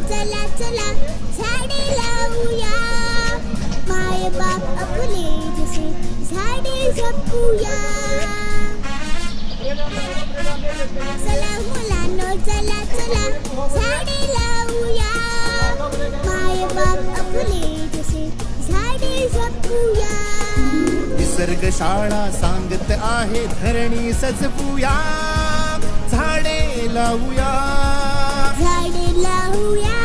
चला चला झाडे लावूया, माय बाप आपले जसे झाडे जपूया. चला मुलांनो चला चला झाडे लावूया, माय बाप आपले जसे झाडे जपूया. निसर्ग शाळा सांगत आहे धरणी सजवूया, झाडे लावूया, झाडे लावूया.